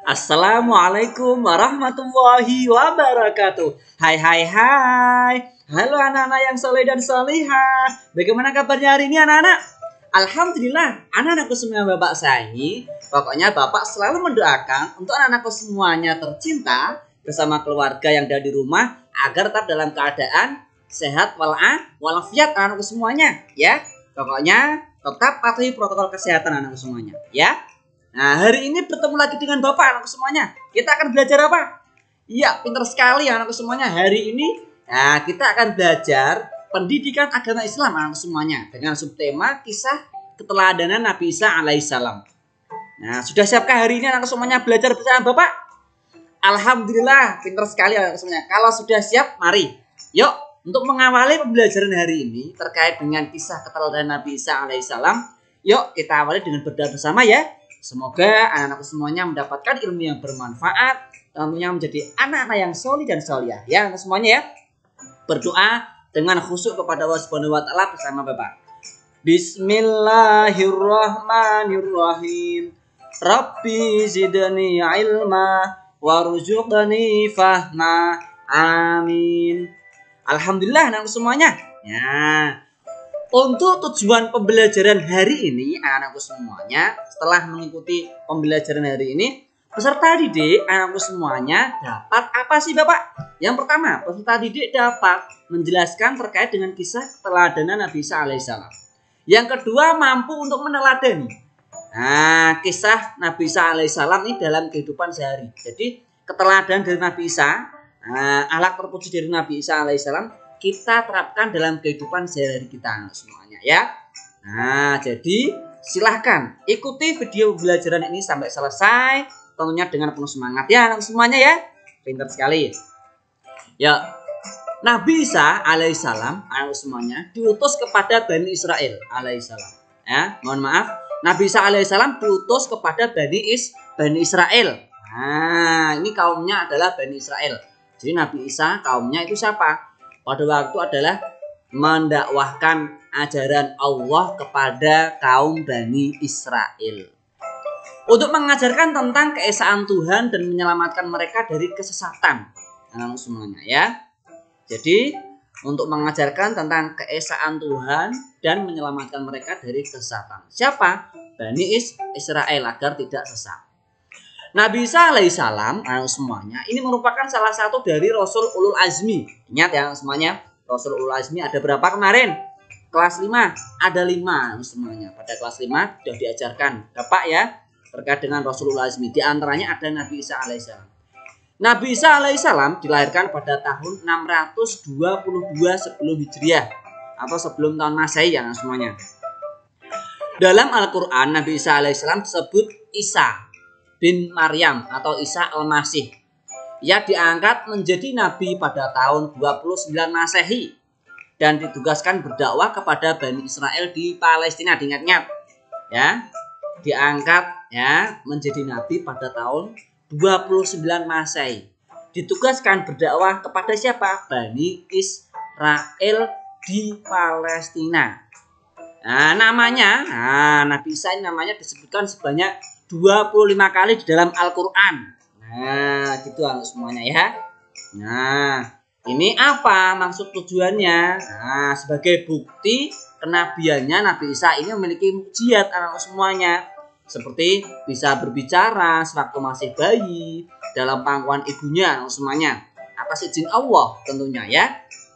Assalamualaikum warahmatullahi wabarakatuh. Hai. Halo anak-anak yang soleh dan solihah. Bagaimana kabarnya hari ini anak-anak? Alhamdulillah, anak-anakku semua Bapak sayangi. Pokoknya Bapak selalu mendoakan untuk anak-anakku semuanya tercinta bersama keluarga yang ada di rumah agar tetap dalam keadaan sehat walafiat anak-anakku semuanya ya. Pokoknya tetap patuhi protokol kesehatan anak-anakku semuanya ya. Nah, hari ini bertemu lagi dengan Bapak anakku semuanya. Kita akan belajar apa? Iya, pintar sekali anakku semuanya. Hari ini kita akan belajar pendidikan agama Islam anakku semuanya dengan subtema kisah keteladanan Nabi Isa alaihissalam. Nah, sudah siapkah hari ini anakku semuanya belajar bersama Bapak? Alhamdulillah, pintar sekali anakku semuanya. Kalau sudah siap, mari. Yuk, untuk mengawali pembelajaran hari ini terkait dengan kisah keteladanan Nabi Isa alaihissalam, yuk kita awali dengan berdoa bersama ya. Semoga anak-anakku semuanya mendapatkan ilmu yang bermanfaat, tentunya menjadi anak-anak yang solih dan solihah. Ya, anak semuanya ya. Berdoa dengan khusyuk kepada Allah Subhanahu wa taala bersama Bapak. Bismillahirrahmanirrahim. Rabbi zidni ilma warzuqni fahma. Amin. Alhamdulillah anak semuanya. Ya. Untuk tujuan pembelajaran hari ini, anak-anakku semuanya, setelah mengikuti pembelajaran hari ini, peserta didik anak-anakku semuanya dapat apa sih Bapak? Yang pertama, peserta didik dapat menjelaskan terkait dengan kisah keteladanan Nabi Isa alaihissalam. Yang kedua, mampu untuk meneladani. Nah, kisah Nabi Isa alaihissalam ini dalam kehidupan sehari. Jadi, keteladanan dari Nabi Isa, akhlak terpuji dari Nabi Isa alaihissalam, kita terapkan dalam kehidupan sehari-hari kita semuanya ya. Nah, jadi silahkan ikuti video pembelajaran ini sampai selesai, tentunya dengan penuh semangat ya anak semuanya ya. Pintar sekali. Ya, Nabi Isa alaihissalam anak semuanya diutus kepada Bani Israel alaihissalam. Ya, mohon maaf, Nabi Isa alaihissalam diutus kepada Bani Israel. Nah, ini kaumnya adalah Bani Israel. Jadi Nabi Isa kaumnya itu siapa? Pada waktu adalah mendakwahkan ajaran Allah kepada kaum Bani Israel. Untuk mengajarkan tentang keesaan Tuhan dan menyelamatkan mereka dari kesesatan. Anak semuanya ya. Jadi untuk mengajarkan tentang keesaan Tuhan dan menyelamatkan mereka dari kesesatan. Siapa? Bani Israel agar tidak sesat. Nabi Isa alaihissalam, anak semuanya, ini merupakan salah satu dari Rasul Ulul Azmi. Ingat ya semuanya, Rasul Ulul Azmi ada berapa kemarin? Kelas 5, ada 5 semuanya. Pada kelas 5 sudah diajarkan Bapak ya, terkait dengan Rasul Ulul Azmi. Di antaranya ada Nabi Isa alaihissalam. Nabi Isa alaihissalam dilahirkan pada tahun 622 sebelum Hijriah atau sebelum tahun Masehi ya semuanya. Dalam Al-Quran, Nabi Isa alaihissalam disebut Isa bin Maryam atau Isa al-Masih. Ia diangkat menjadi nabi pada tahun 29 Masehi dan ditugaskan berdakwah kepada Bani Israel di Palestina. Diingat-ingat ya. Diangkat ya menjadi nabi pada tahun 29 Masehi. Ditugaskan berdakwah kepada siapa? Bani Israel di Palestina. Nah, namanya Nabi Isa ini namanya disebutkan sebanyak 25 kali di dalam Al-Quran. Nah, gitu anak semuanya ya. Nah, ini apa maksud tujuannya? Nah, sebagai bukti kenabiannya Nabi Isa ini memiliki mukjizat anak semuanya. Seperti bisa berbicara sewaktu masih bayi, dalam pangkuan ibunya anak semuanya. Atas izin Allah tentunya ya.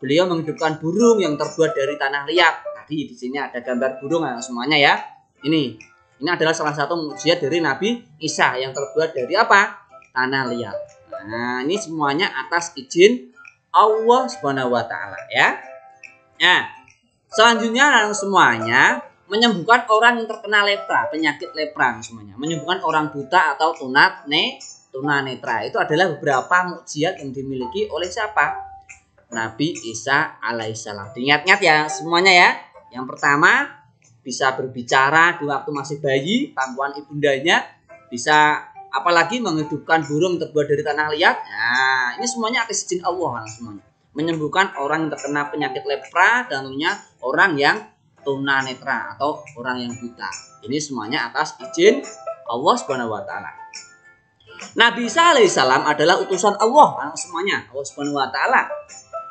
Beliau menghidupkan burung yang terbuat dari tanah liat. Tadi di sini ada gambar burung anak semuanya ya. Ini adalah salah satu mukjizat dari Nabi Isa yang terbuat dari apa? Tanah liat. Nah, ini semuanya atas izin Allah Subhanahu wa taala ya. Nah, selanjutnya semuanya menyembuhkan orang yang terkena lepra, penyakit lepra semuanya. Menyembuhkan orang buta atau tunanetra. Itu adalah beberapa mukjizat yang dimiliki oleh siapa? Nabi Isa alaihissalam. Diingat-ingat ya semuanya ya. Yang pertama, bisa berbicara di waktu masih bayi, pangkuan ibundanya, bisa apalagi menghidupkan burung terbuat dari tanah liat. Nah, ini semuanya atas izin Allah semuanya. Menyembuhkan orang yang terkena penyakit lepra dan tentunya orang yang tunanetra atau orang yang buta. Ini semuanya atas izin Allah Subhanahu wa taala. Nabi Isa alaihissalam adalah utusan Allah semuanya, Allah Subhanahu wa taala.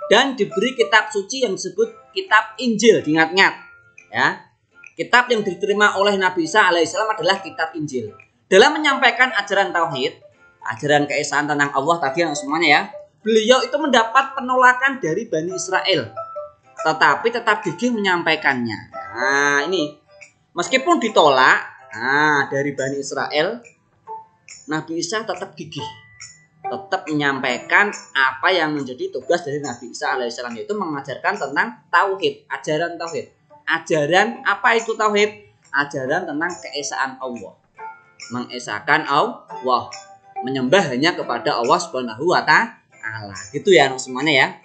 Dan diberi kitab suci yang disebut kitab Injil, diingat-ingat ya. Kitab yang diterima oleh Nabi Isa alaihissalam adalah kitab Injil. Dalam menyampaikan ajaran tauhid, ajaran keesaan tentang Allah tadi semuanya ya, beliau itu mendapat penolakan dari Bani Israel, tetapi tetap gigih menyampaikannya. Nah ini, meskipun ditolak dari Bani Israel, Nabi Isa tetap gigih, tetap menyampaikan apa yang menjadi tugas dari Nabi Isa alaihissalam, yaitu mengajarkan tentang tauhid, ajaran tauhid. Ajaran apa itu tauhid? Ajaran tentang keesaan Allah, mengesahkan Allah, menyembah hanya kepada Allah Subhanahu wa taala. Gitu ya semuanya ya.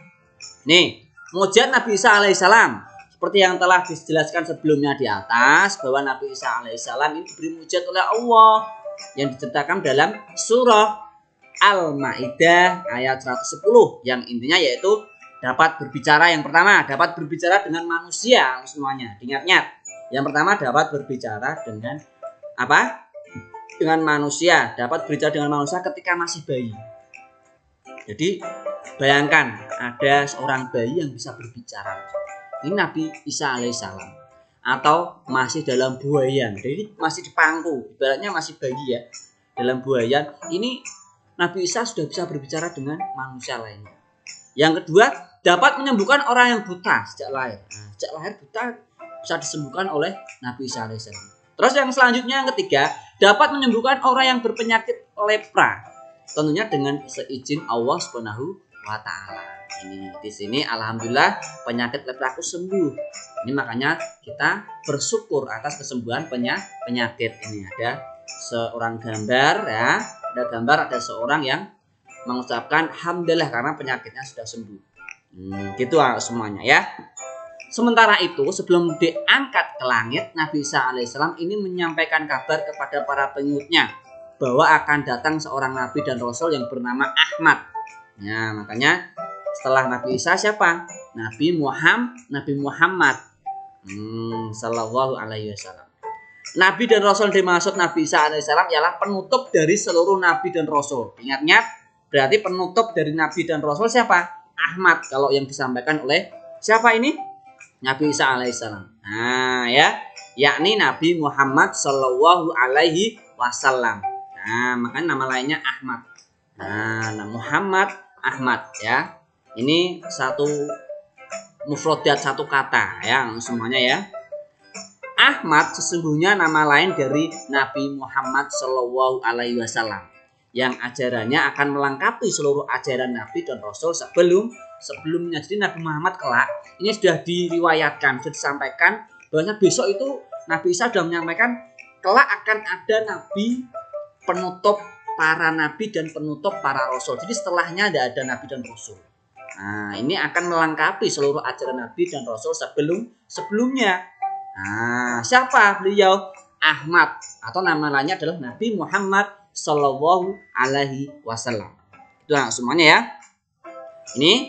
Nih, mujizat Nabi Isa alaihissalam seperti yang telah dijelaskan sebelumnya di atas, bahwa Nabi Isa alaihissalam ini diberi mujizat oleh Allah yang diceritakan dalam surah Al-Maidah ayat 110, yang intinya yaitu dapat berbicara. Yang pertama, dapat berbicara dengan manusia semuanya. Ingat-ingat. Yang pertama, dapat berbicara dengan apa? Dengan manusia. Dapat berbicara dengan manusia ketika masih bayi. Jadi, bayangkan ada seorang bayi yang bisa berbicara. Ini Nabi Isa alaihissalam. Atau masih dalam buayan. Jadi masih di pangku. Ibaratnya masih bayi ya. Dalam buayan. Ini Nabi Isa sudah bisa berbicara dengan manusia lainnya. Yang kedua, dapat menyembuhkan orang yang buta sejak lahir. Nah, sejak lahir buta bisa disembuhkan oleh Nabi Isa alaihissalam. Terus yang selanjutnya, yang ketiga, dapat menyembuhkan orang yang berpenyakit lepra. Tentunya dengan seizin Allah Subhanahu wa taala. Ini di sini alhamdulillah penyakit lepraku sembuh. Ini makanya kita bersyukur atas kesembuhan penyakit. Ini ada seorang gambar ya. Ada gambar ada seorang yang mengucapkan alhamdulillah karena penyakitnya sudah sembuh. Gitu semuanya ya. Sementara itu sebelum diangkat ke langit, Nabi Isa alaihissalam ini menyampaikan kabar kepada para pengikutnya bahwa akan datang seorang nabi dan rasul yang bernama Ahmad. Ya, makanya setelah Nabi Isa siapa? Nabi Muhammad sallallahu alaihi wasallam. Nabi dan rasul dimaksud Nabi Isa alaihissalam ialah penutup dari seluruh nabi dan rasul. Ingat-ingat, berarti penutup dari nabi dan rasul siapa? Ahmad, kalau yang disampaikan oleh siapa ini? Nabi Isa alaihissalam. Nah ya, yakni Nabi Muhammad sallallahu alaihi wasallam. Nah, makanya nama lainnya Ahmad. Nah, Muhammad Ahmad ya. Ini satu mufradat, satu kata ya semuanya ya. Ahmad sesungguhnya nama lain dari Nabi Muhammad sallallahu alaihi wasallam yang ajarannya akan melengkapi seluruh ajaran Nabi dan Rasul sebelumnya. Jadi Nabi Muhammad kelak ini sudah diriwayatkan, sudah disampaikan bahwasanya besok itu Nabi Isa sudah menyampaikan kelak akan ada Nabi penutup para nabi dan penutup para rasul. Jadi setelahnya tidak ada nabi dan rasul. Nah, ini akan melengkapi seluruh ajaran nabi dan rasul sebelumnya. Nah, siapa beliau? Ahmad, atau nama lainnya adalah Nabi Muhammad sallallahu alaihi wasallam. Itu semuanya ya. Ini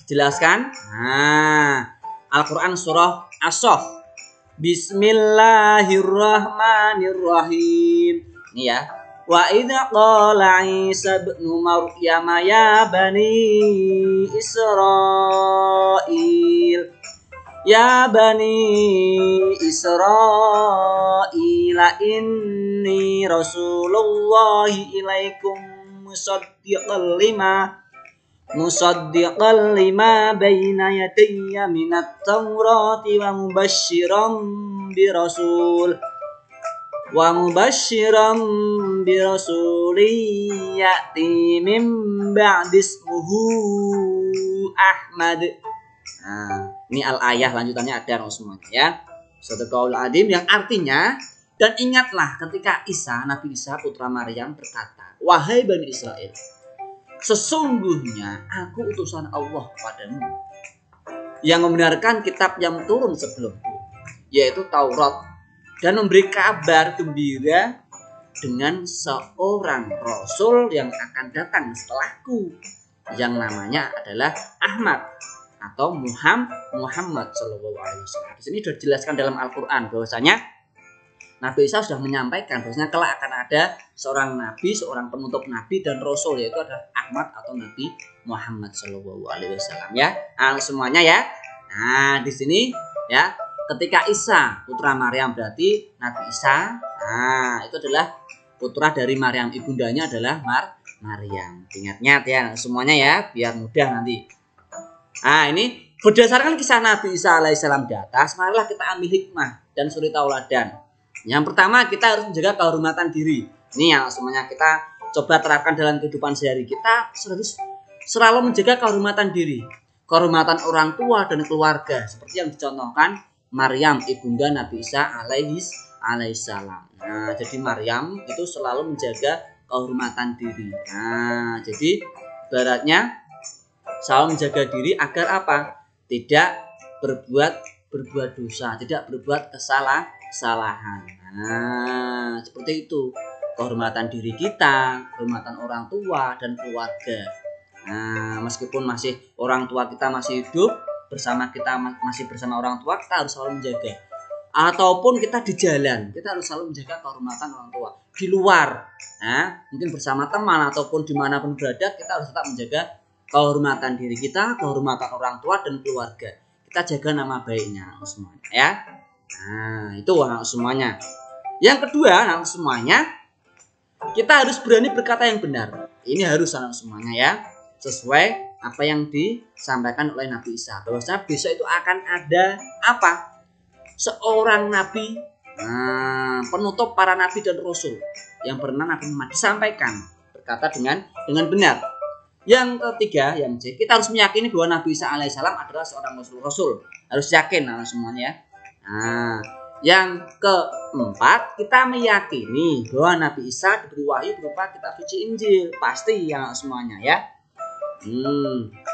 dijelaskan. Nah, Al-Qur'an surah As-Saff. Bismillahirrahmanirrahim. Ini ya. Wa idza qala Isa ibnu Maryam ya bani Israil inni rasulullahi ilaikum musaddiqan lima baina yadayya minat tawrati wa mubasysyiran birasulin ya'ti min ba'di ismuhu Ahmad. Nah, ini al-ayah lanjutannya ada semuanya ya. Shadaqaul Adzim, yang artinya, dan ingatlah ketika Nabi Isa putra Maryam berkata, wahai Bani Israel, sesungguhnya aku utusan Allah kepadamu yang membenarkan kitab yang turun sebelumku, yaitu Taurat, dan memberi kabar gembira dengan seorang rasul yang akan datang setelahku, yang namanya adalah Ahmad atau Muhammad sallallahu alaihi wasallam. Di sini sudah dijelaskan dalam Al-Qur'an bahwasanya Nabi Isa sudah menyampaikan bahwasanya kelak akan ada seorang nabi, seorang penutup nabi dan rasul, yaitu adalah Ahmad atau Nabi Muhammad Shallallahu Alaihi Wasallam ya. Semuanya ya. Nah, di sini ya, ketika Isa putra Maryam berarti Nabi Isa, nah itu adalah putra dari Maryam, ibundanya adalah Maryam. Ingat-ingat ya semuanya ya, biar mudah nanti. Nah, ini berdasarkan kisah Nabi Isa alaihissalam di atas, marilah kita ambil hikmah dan suri tauladan. Yang pertama, kita harus menjaga kehormatan diri. Ini yang semuanya kita coba terapkan dalam kehidupan sehari. Kita harus selalu menjaga kehormatan diri, kehormatan orang tua dan keluarga, seperti yang dicontohkan Maryam, ibunda Nabi Isa alaihissalam. Nah, jadi Maryam itu selalu menjaga kehormatan diri. Nah, jadi ibaratnya selalu menjaga diri agar apa? Tidak berbuat dosa, tidak berbuat kesalahan. Nah, seperti itu. Kehormatan diri kita, kehormatan orang tua dan keluarga. Nah, meskipun masih orang tua kita masih hidup, masih bersama orang tua, kita harus selalu menjaga. Ataupun kita di jalan, kita harus selalu menjaga kehormatan orang tua. Di luar, nah, mungkin bersama teman ataupun dimanapun berada, kita harus tetap menjaga kehormatan diri kita, kehormatan orang tua dan keluarga. Kita jaga nama baiknya semuanya ya. Nah, itu anak semuanya. Yang kedua, anak semuanya, kita harus berani berkata yang benar. Ini harus anak semuanya ya, sesuai apa yang disampaikan oleh Nabi Isa. Bahwasanya besok itu akan ada apa? Seorang nabi, penutup para nabi dan rasul yang pernah Nabi Muhammad disampaikan berkata dengan benar. Yang ketiga, yang C, kita harus meyakini bahwa Nabi Isa alaihissalam adalah seorang rasul. Harus yakin semuanya ya. Nah, yang keempat, kita meyakini bahwa Nabi Isa diberi wahyu berupa kitab suci Injil. Pasti ya semuanya ya.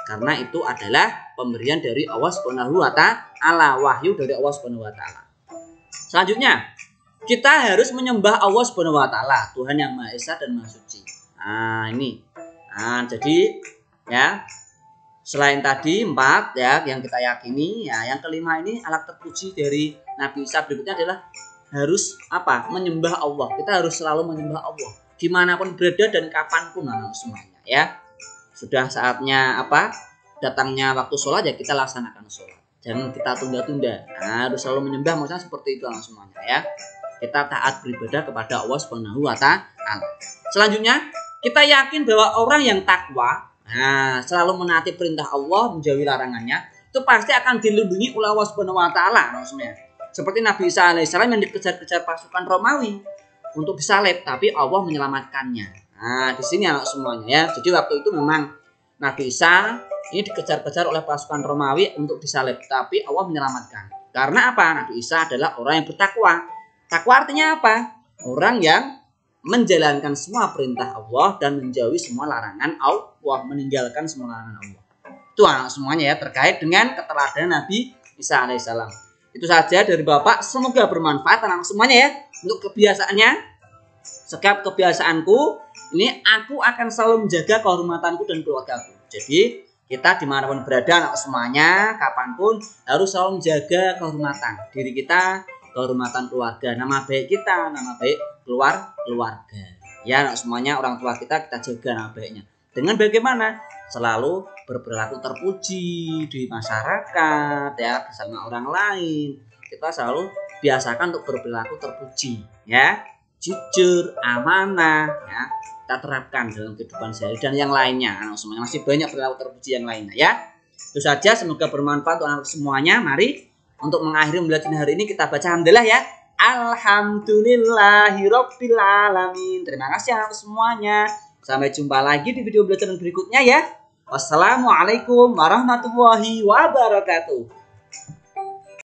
Karena itu adalah pemberian dari Allah Subhanahu wa Ta'ala, wahyu dari Allah Subhanahu wa Ta'ala. Selanjutnya, kita harus menyembah Allah Subhanahu wa Ta'ala, Tuhan yang Maha Esa dan Maha Suci. Nah, ini. Nah, jadi ya, selain tadi 4 ya yang kita yakini, ya yang kelima ini alat terpuji dari Nabi Isa berikutnya adalah harus apa? Menyembah Allah. Kita harus selalu menyembah Allah dimanapun berada dan kapanpun semuanya ya. Sudah saatnya apa? Datangnya waktu sholat ya kita laksanakan sholat. Jangan kita tunda-tunda. Nah, harus selalu menyembah, maksudnya seperti itu semuanya ya. Kita taat beribadah kepada Allah Subhanahu wa Ta'ala. Selanjutnya, kita yakin bahwa orang yang takwa, selalu menaati perintah Allah, menjauhi larangannya, itu pasti akan dilindungi oleh Allah Subhanahu wa Ta'ala maksudnya. Seperti Nabi Isa alaihissalam yang dikejar-kejar pasukan Romawi untuk disalib, tapi Allah menyelamatkannya. Nah, di sini anak semuanya ya. Jadi waktu itu memang Nabi Isa ini dikejar-kejar oleh pasukan Romawi untuk disalib, tapi Allah menyelamatkan. Karena apa? Nabi Isa adalah orang yang bertakwa. Takwa artinya apa? Orang yang menjalankan semua perintah Allah dan menjauhi semua larangan Allah, meninggalkan semua larangan Allah. Itu anak semuanya ya, terkait dengan keteladanan Nabi Isa alaihissalam. Itu saja dari Bapak, semoga bermanfaat anak semuanya ya. Untuk kebiasaannya, setiap kebiasaanku ini aku akan selalu menjaga kehormatanku dan keluargaku. Jadi kita dimanapun berada anak semuanya, kapanpun harus selalu menjaga kehormatan diri kita, kehormatan keluarga, nama baik kita, nama baik keluarga. Ya anak semuanya, orang tua kita jaga nama baiknya. Dengan bagaimana? Selalu berperilaku terpuji di masyarakat ya, bersama orang lain. Kita selalu biasakan untuk berperilaku terpuji ya. Jujur, amanah ya, kita terapkan dalam kehidupan sehari dan yang lainnya. Semuanya masih banyak perilaku terpuji yang lainnya ya. Itu saja, semoga bermanfaat untuk anak semuanya. Mari untuk mengakhiri pembelajaran hari ini kita baca alhamdulillah ya. Alhamdulillahirabbil alamin. Terima kasih anak semuanya. Sampai jumpa lagi di video pembelajaran berikutnya ya. Wassalamualaikum warahmatullahi wabarakatuh.